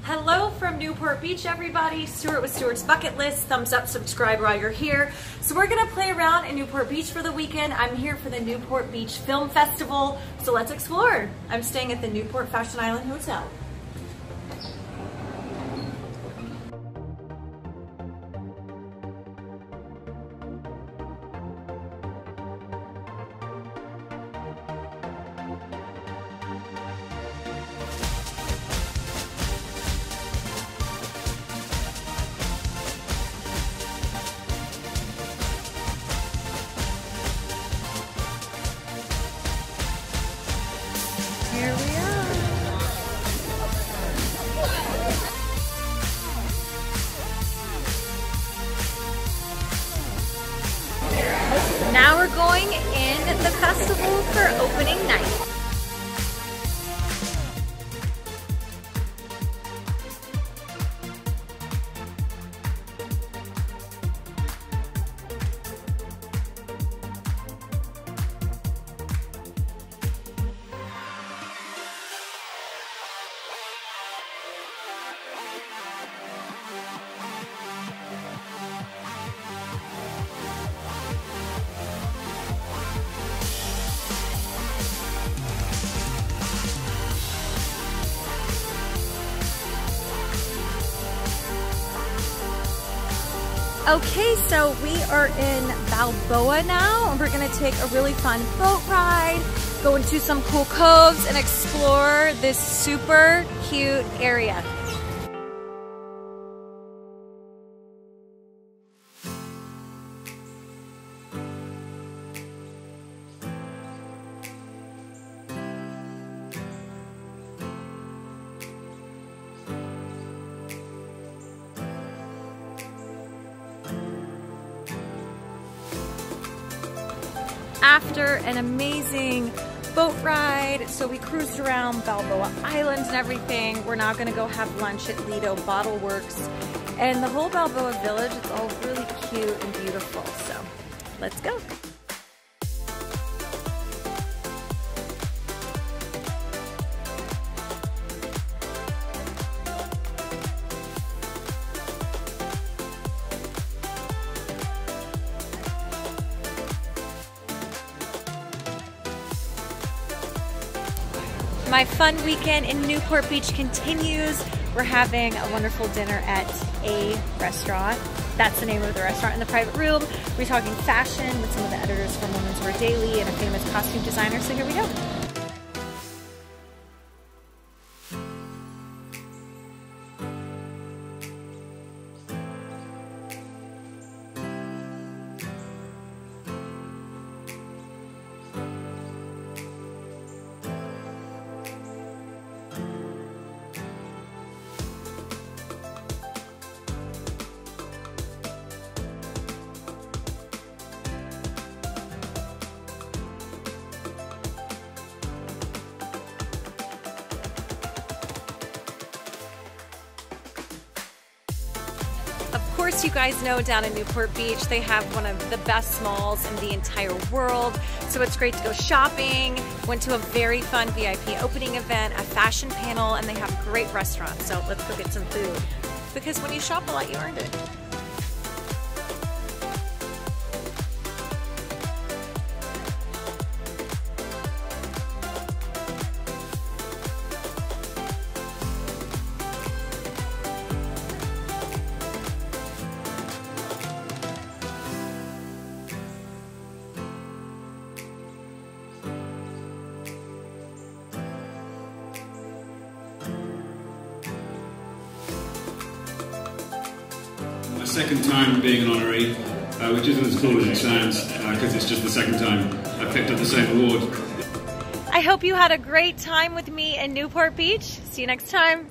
Hello from Newport Beach, everybody. Stuart with Stuart's Bucket List. Thumbs up, subscribe while you're here. So we're gonna play around in Newport Beach for the weekend. I'm here for the Newport Beach Film Festival, so let's explore. I'm staying at the Newport Fashion Island Hotel. Here we are. Now we're going in the festival for opening night. Okay, so we are in Balboa now, and we're gonna take a really fun boat ride, go into some cool coves, and explore this super cute area. After an amazing boat ride, so we cruised around Balboa Island and everything, we're now gonna go have lunch at Lido Bottle Works. And the whole Balboa Village, it's all really cute and beautiful, so let's go. My fun weekend in Newport Beach continues. We're having a wonderful dinner at A Restaurant. That's the name of the restaurant in the private room. We're talking fashion with some of the editors from Women's Wear Daily and a famous costume designer, so here we go. Of course, you guys know down in Newport Beach, they have one of the best malls in the entire world. So it's great to go shopping. Went to a very fun VIP opening event, a fashion panel, and they have great restaurants. So let's go get some food. Because when you shop a lot, you earned it. My second time being an honoree, which isn't as cool as it sounds, because it's just the second time I picked up the same award. I hope you had a great time with me in Newport Beach. See you next time.